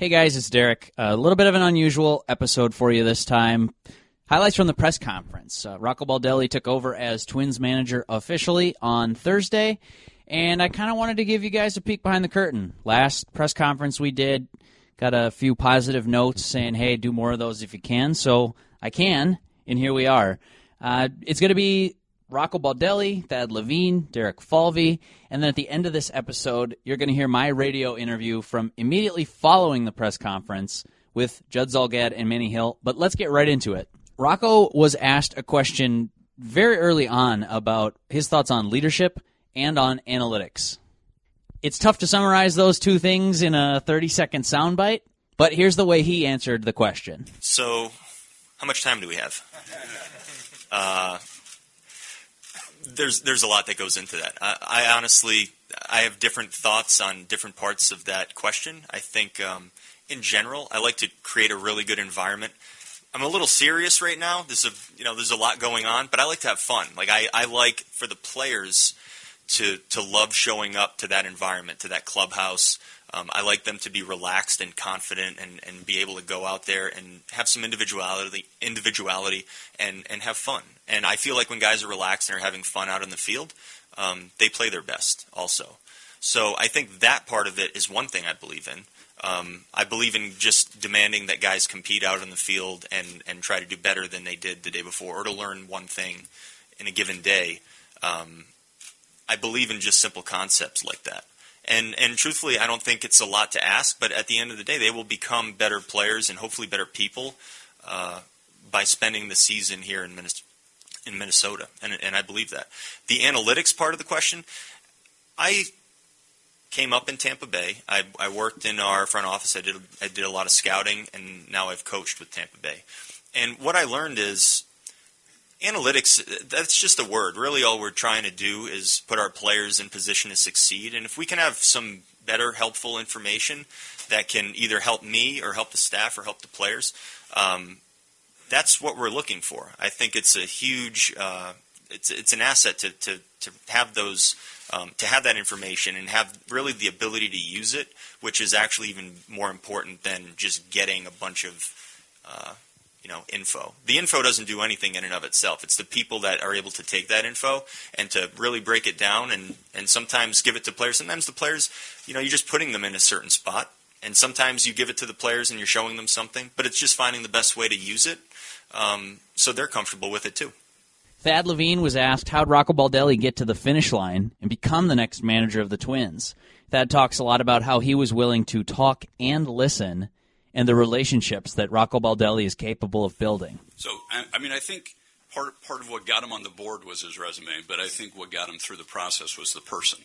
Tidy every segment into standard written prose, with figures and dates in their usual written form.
Hey guys, it's Derek. A little bit of an unusual episode for you this time. Highlights from the press conference. Rocco Baldelli took over as Twins manager officially on Thursday, and I kind of wanted to give you guys a peek behind the curtain. Last press conference we did, got a few positive notes saying, hey, do more of those if you can. So I can, and here we are. It's going to be Rocco Baldelli, Thad Levine, Derek Falvey, and then at the end of this episode, you're going to hear my radio interview from immediately following the press conference with Judd, Zulgad, and Manny. But let's get right into it. Rocco was asked a question very early on about his thoughts on leadership and on analytics. It's tough to summarize those two things in a 30-second soundbite, but here's the way he answered the question. So, how much time do we have? There's a lot that goes into that. I honestly have different thoughts on different parts of that question. I think in general, I like to create a really good environment. I'm a little serious right now. There's a lot going on, but I like to have fun. Like I like for the players to love showing up to that environment, to that clubhouse. I like them to be relaxed and confident and be able to go out there and have some individuality and have fun. And I feel like when guys are relaxed and are having fun out in the field, they play their best also. So I think that part of it is one thing I believe in. I believe in just demanding that guys compete out in the field and try to do better than they did the day before or to learn one thing in a given day. I believe in just simple concepts like that. And truthfully, I don't think it's a lot to ask, but at the end of the day, they will become better players and hopefully better people by spending the season here in Minnesota, and I believe that. The analytics part of the question, I came up in Tampa Bay. I worked in our front office. I did a lot of scouting, and now I've coached with Tampa Bay. And what I learned is analytics, that's just a word. Really all we're trying to do is put our players in position to succeed. And if we can have some better, helpful information that can either help me or help the staff or help the players, that's what we're looking for. I think it's a huge, it's an asset to have those, to have that information and have really the ability to use it, which is actually even more important than just getting a bunch of info. The info doesn't do anything in and of itself. It's the people that are able to take that info and to really break it down and sometimes give it to players. Sometimes the players, you're just putting them in a certain spot. And sometimes you give it to the players and you're showing them something. But it's just finding the best way to use it so they're comfortable with it too. Thad Levine was asked, how'd Rocco Baldelli get to the finish line and become the next manager of the Twins? Thad talks a lot about how he was willing to talk and listen and the relationships that Rocco Baldelli is capable of building. So, I think part of what got him on the board was his resume, but I think what got him through the process was the person.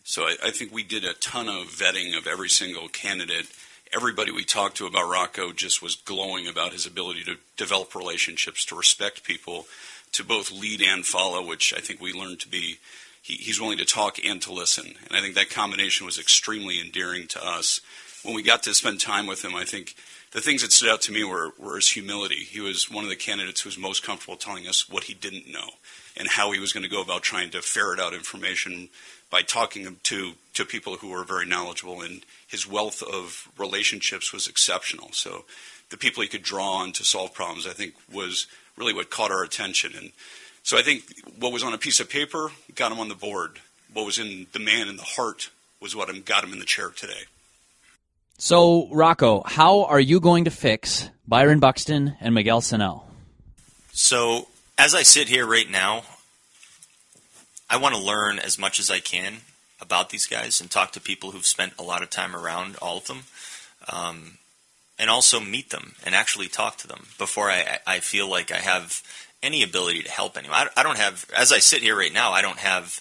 So I think we did a ton of vetting of every single candidate. Everybody we talked to about Rocco just was glowing about his ability to develop relationships, to respect people, to both lead and follow, which I think we learned to be. He's willing to talk and to listen, and I think that combination was extremely endearing to us. When we got to spend time with him, I think the things that stood out to me were his humility. He was one of the candidates who was most comfortable telling us what he didn't know and how he was going to go about trying to ferret out information by talking to people who were very knowledgeable. And his wealth of relationships was exceptional. So the people he could draw on to solve problems, I think, was really what caught our attention. And so I think what was on a piece of paper got him on the board. What was in the man in the heart was what got him in the chair today. So, Rocco, how are you going to fix Byron Buxton and Miguel Sano? So, as I sit here right now, I want to learn as much as I can about these guys and talk to people who've spent a lot of time around all of them, and also meet them and actually talk to them before I feel like I have any ability to help anyone. I don't have, as I sit here right now, I don't have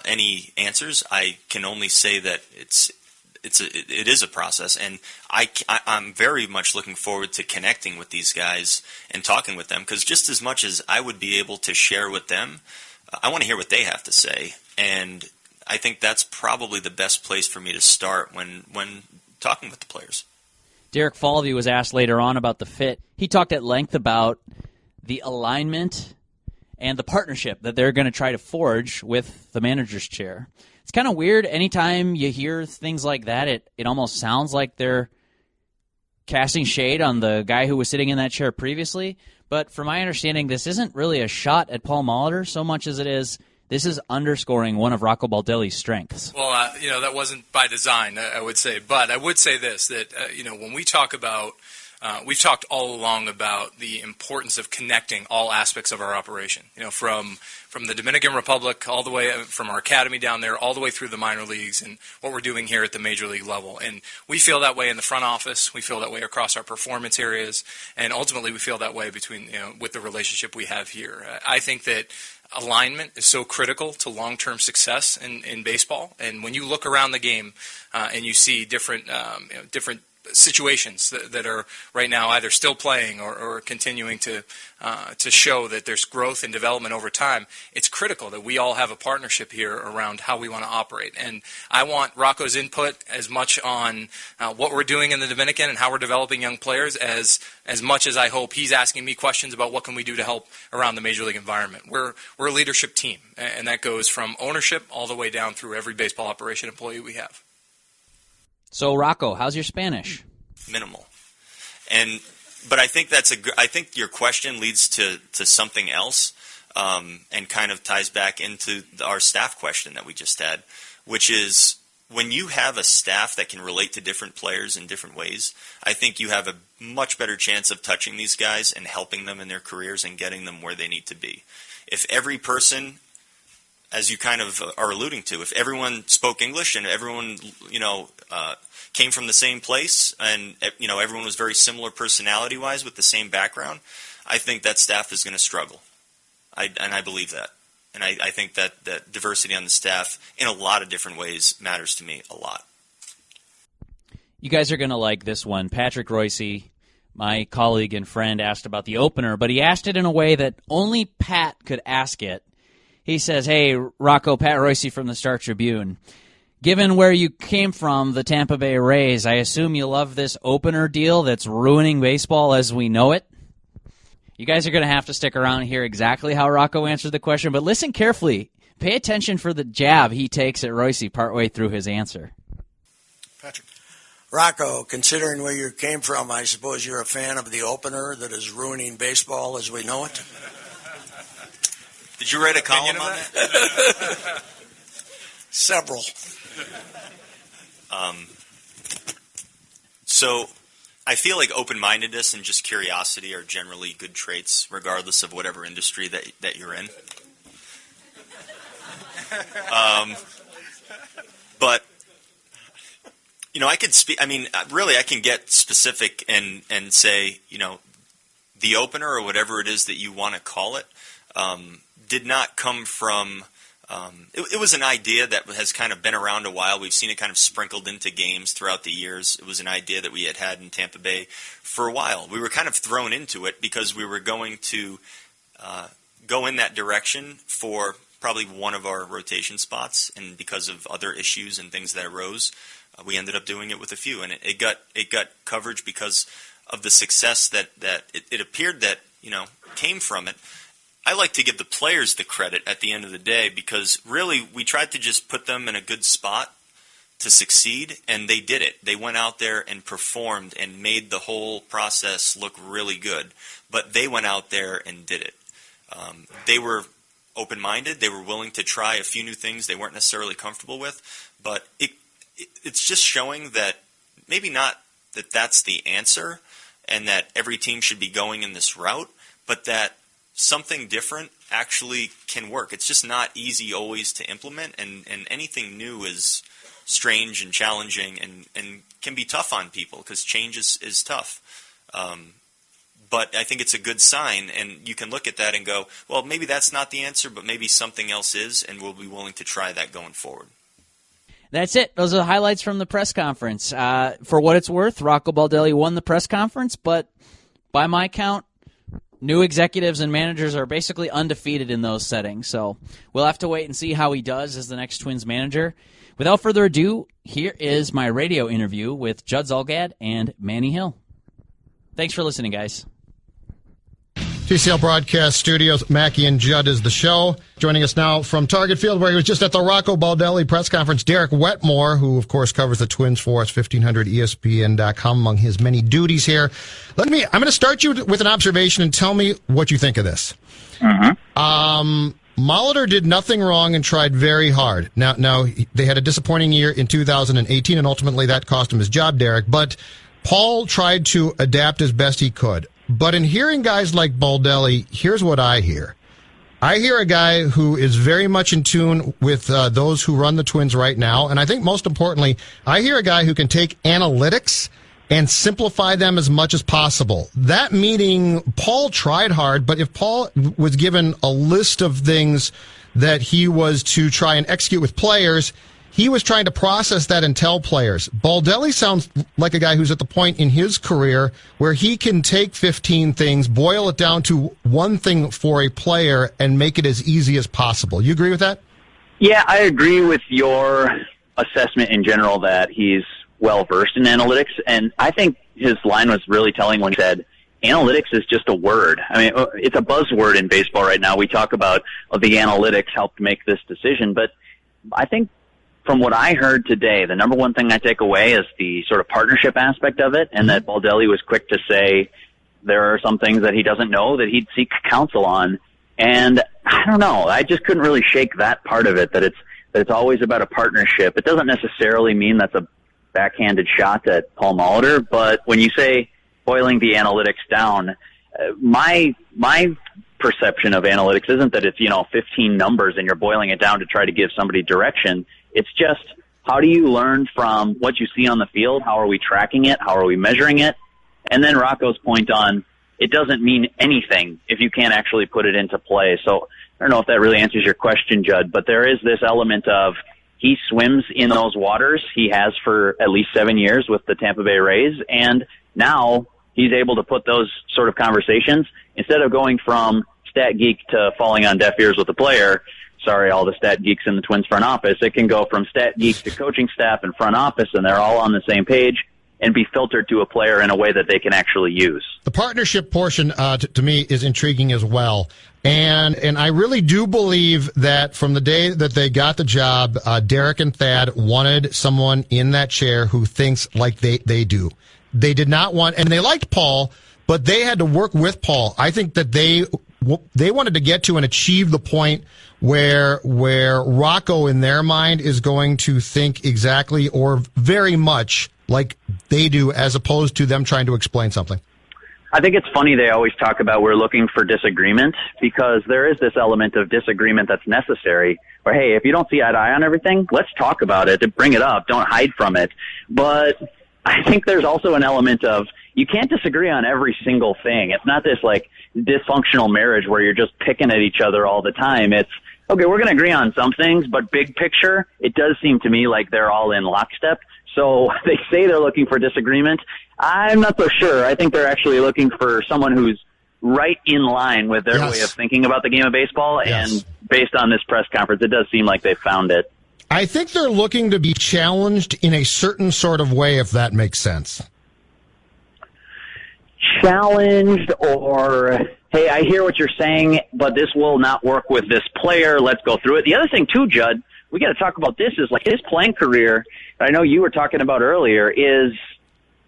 any answers. I can only say that it is a process, and I'm very much looking forward to connecting with these guys and talking with them, because just as much as I would be able to share with them, I want to hear what they have to say, and I think that's probably the best place for me to start when talking with the players. Derek Falvey was asked later on about the fit. He talked at length about the alignment and the partnership that they're going to try to forge with the manager's chair. It's kind of weird. Anytime you hear things like that, it almost sounds like they're casting shade on the guy who was sitting in that chair previously, but from my understanding, this isn't really a shot at Paul Molitor so much as it is this is underscoring one of Rocco Baldelli's strengths. Well, that wasn't by design, I would say. But I would say this, that, when we talk about we've talked all along about the importance of connecting all aspects of our operation. From the Dominican Republic all the way from our academy down there, all the way through the minor leagues, and what we're doing here at the major league level. And we feel that way in the front office. We feel that way across our performance areas, and ultimately we feel that way with the relationship we have here. I think that alignment is so critical to long-term success in baseball. And when you look around the game and you see different situations that are right now either still playing or continuing to show that there's growth and development over time, it's critical that we all have a partnership here around how we want to operate. And I want Rocco's input as much on what we're doing in the Dominican and how we're developing young players as much as I hope he's asking me questions about what can we do to help around the major league environment. We're a leadership team, and that goes from ownership all the way down through every baseball operation employee we have. So, Rocco, how's your Spanish? Minimal. But I think I think your question leads to something else, and kind of ties back into our staff question that we just had, which is when you have a staff that can relate to different players in different ways, I think you have a much better chance of touching these guys and helping them in their careers and getting them where they need to be. If every person, as you kind of are alluding to, if everyone spoke English and everyone, came from the same place and, everyone was very similar personality-wise with the same background, I think that staff is going to struggle. I believe that. And I think that diversity on the staff in a lot of different ways matters to me a lot. You guys are going to like this one. Patrick Royce, my colleague and friend, asked about the opener, but he asked it in a way that only Pat could ask it. He says, "Hey, Rocco, Pat Royce from the Star Tribune. Given where you came from, the Tampa Bay Rays, I assume you love this opener deal that's ruining baseball as we know it?" You guys are going to have to stick around and hear exactly how Rocco answered the question, but listen carefully. Pay attention for the jab he takes at Royce partway through his answer. Patrick. Rocco, considering where you came from, I suppose you're a fan of the opener that is ruining baseball as we know it? Did you write a column on that? Several. So I feel like open-mindedness and just curiosity are generally good traits, regardless of whatever industry that you're in. But I could speak. I mean, really, I can get specific and say, the opener or whatever it is that you want to call it, did not come from. It was an idea that has kind of been around a while. We've seen it kind of sprinkled into games throughout the years. It was an idea that we had in Tampa Bay for a while. We were kind of thrown into it because we were going to go in that direction for probably one of our rotation spots, and because of other issues and things that arose, we ended up doing it with a few, and it got coverage because of the success that it appeared that came from it. I like to give the players the credit at the end of the day because really we tried to just put them in a good spot to succeed, and they did it. They went out there and performed and made the whole process look really good, but they went out there and did it. They were open-minded. They were willing to try a few new things they weren't necessarily comfortable with, but it's just showing that maybe not that that's the answer and that every team should be going in this route, but that something different actually can work. It's just not easy always to implement, and anything new is strange and challenging and can be tough on people because change is tough. But I think it's a good sign, and you can look at that and go, well, maybe that's not the answer, but maybe something else is, and we'll be willing to try that going forward. That's it. Those are the highlights from the press conference. For what it's worth, Rocco Baldelli won the press conference, but by my count, new executives and managers are basically undefeated in those settings. So we'll have to wait and see how he does as the next Twins manager. Without further ado, here is my radio interview with Judd Zulgad and Manny Hill. Thanks for listening, guys. TCL Broadcast Studios, Mackey and Judd is the show. Joining us now from Target Field, where he was just at the Rocco Baldelli press conference, Derek Wetmore, who, of course, covers the Twins for us, 1500ESPN.com, among his many duties here. I'm going to start you with an observation and tell me what you think of this. Molitor did nothing wrong and tried very hard. Now they had a disappointing year in 2018, and ultimately that cost him his job, Derek. But Paul tried to adapt as best he could. But in hearing guys like Baldelli, here's what I hear. I hear a guy who is very much in tune with those who run the Twins right now. And I think most importantly, I hear a guy who can take analytics and simplify them as much as possible. That meaning Paul tried hard, but if Paul was given a list of things that he was to try and execute with players, he was trying to process that and tell players. Baldelli sounds like a guy who's at the point in his career where he can take 15 things, boil it down to one thing for a player, and make it as easy as possible. You agree with that? Yeah, I agree with your assessment in general that he's well-versed in analytics, and I think his line was really telling when he said, analytics is just a word. I mean, it's a buzzword in baseball right now. We talk about the analytics helped make this decision, but I think from what I heard today, the number one thing I take away is the sort of partnership aspect of it, and that Baldelli was quick to say there are some things that he doesn't know that he'd seek counsel on. And I don't know, I just couldn't really shake that part of it, that it's always about a partnership. It doesn't necessarily mean that's a backhanded shot at Paul Molitor, but when you say boiling the analytics down, my perception of analytics isn't that it's 15 numbers and you're boiling it down to try to give somebody direction. It's just, how do you learn from what you see on the field? How are we tracking it? How are we measuring it? And then Rocco's point on, it doesn't mean anything if you can't actually put it into play. So I don't know if that really answers your question, Judd, but there is this element of he swims in those waters. He has for at least 7 years with the Tampa Bay Rays, and now he's able to put those sort of conversations, instead of going from stat geek to falling on deaf ears with the player. Sorry, all the stat geeks in the Twins front office. It can go from stat geek to coaching staff and front office, and they're all on the same page, and be filtered to a player in a way that they can actually use. The partnership portion, to me, is intriguing as well. And I really do believe that from the day that they got the job, Derek and Thad wanted someone in that chair who thinks like they do. They did not want, and they liked Paul, but they had to work with Paul. I think that they wanted to get to and achieve the point where Rocco, in their mind, is going to think exactly or very much like they do, as opposed to them trying to explain something. I think it's funny they always talk about we're looking for disagreement, because there is this element of disagreement that's necessary. Where, hey, if you don't see eye to eye on everything, let's talk about it and bring it up. Don't hide from it. But I think there's also an element of you can't disagree on every single thing. It's not this like dysfunctional marriage where you're just picking at each other all the time. It's, okay, we're going to agree on some things, but big picture, it does seem to me like they're all in lockstep. So they say they're looking for disagreement. I'm not so sure. I think they're actually looking for someone who's right in line with their way of thinking about the game of baseball. And based on this press conference, it does seem like they found it. I think they're looking to be challenged in a certain sort of way, if that makes sense. Challenged, or, hey, I hear what you're saying, but this will not work with this player. Let's go through it. The other thing, too, Judd, we got to talk about this, is like his playing career, I know you were talking about earlier, is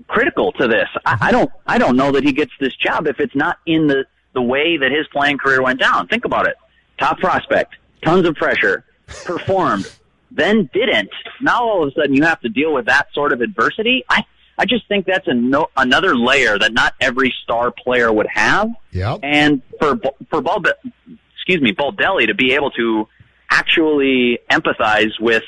critical to this. I don't know that he gets this job if it's not in the way that his playing career went down. Think about it. Top prospect, tons of pressure, performed, then didn't. Now all of a sudden you have to deal with that sort of adversity. I just think that's another layer that not every star player would have. Yep. And for Baldelli to be able to actually empathize with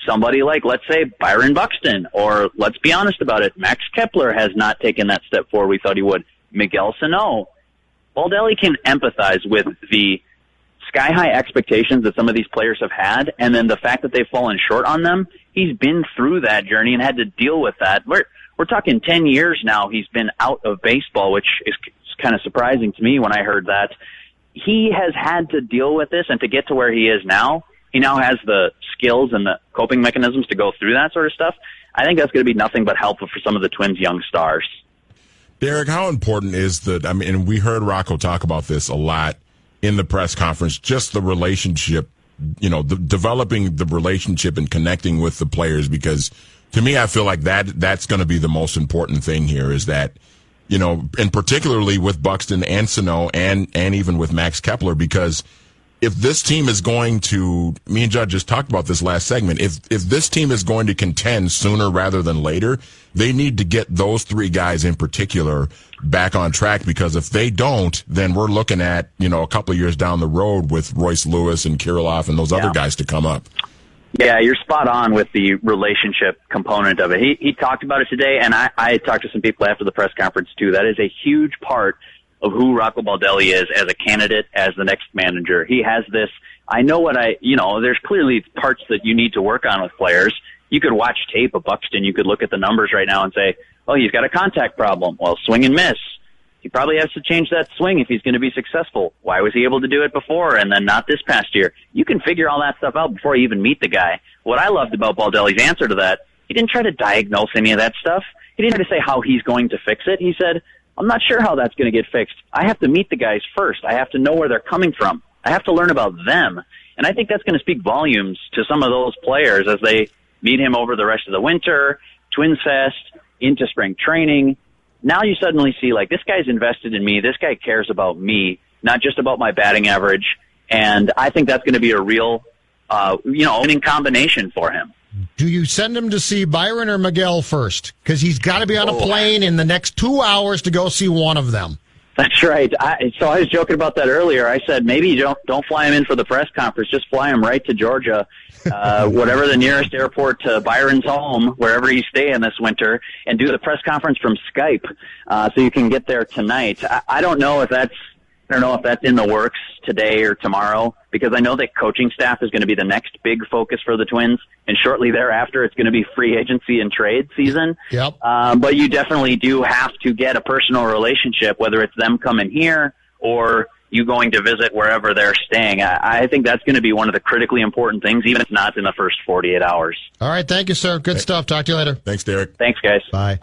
somebody like, let's say, Byron Buxton, or let's be honest about it, Max Kepler has not taken that step forward we thought he would. Miguel Sano. Baldelli can empathize with the sky-high expectations that some of these players have had, and then the fact that they've fallen short on them. He's been through that journey and had to deal with that. We're talking 10 years now he's been out of baseball, which is kind of surprising to me when I heard that. He has had to deal with this, and to get to where he is now, he now has the skills and the coping mechanisms to go through that sort of stuff. I think that's going to be nothing but helpful for some of the Twins' young stars. Derek, how important is and we heard Rocco talk about this a lot in the press conference, just the relationship, developing the relationship and connecting with the players, because to me, I feel like that's going to be the most important thing here is that, and particularly with Buxton and Sano and even with Max Kepler, because if this team is going to, me and Judd just talked about this last segment, if this team is going to contend sooner rather than later, they need to get those three guys in particular back on track, because if they don't, then we're looking at, a couple of years down the road with Royce Lewis and Kirilloff and those other guys to come up. Yeah, you're spot on with the relationship component of it. He talked about it today, and I talked to some people after the press conference too. That is a huge part of who Rocco Baldelli is as a candidate, as the next manager. He has this, there's clearly parts that you need to work on with players. You could watch tape of Buxton. You could look at the numbers right now and say, oh, he's got a contact problem. Well, swing and miss. He probably has to change that swing if he's going to be successful. Why was he able to do it before and then not this past year? You can figure all that stuff out before you even meet the guy. What I loved about Baldelli's answer to that, he didn't try to diagnose any of that stuff. He didn't try to say how he's going to fix it. He said, I'm not sure how that's going to get fixed. I have to meet the guys first. I have to know where they're coming from. I have to learn about them. And I think that's going to speak volumes to some of those players as they meet him over the rest of the winter, Twins Fest, into spring training. Now you suddenly see, this guy's invested in me. This guy cares about me, not just about my batting average. And I think that's going to be a real, winning combination for him. Do you send him to see Byron or Miguel first? Because he's got to be on a plane in the next 2 hours to go see one of them. That's right. So I was joking about that earlier. I said maybe you don't fly him in for the press conference. Just fly him right to Georgia, whatever the nearest airport to Byron's home, wherever he's staying this winter, and do the press conference from Skype, so you can get there tonight. I don't know if that's in the works today or tomorrow, because I know that coaching staff is going to be the next big focus for the Twins, and shortly thereafter it's going to be free agency and trade season. Yep. But you definitely do have to get a personal relationship, whether it's them coming here or you going to visit wherever they're staying. I think that's going to be one of the critically important things, even if it's not in the first 48 hours. All right, thank you, sir. Good stuff. Talk to you later. Thanks, Derek. Thanks, guys. Bye.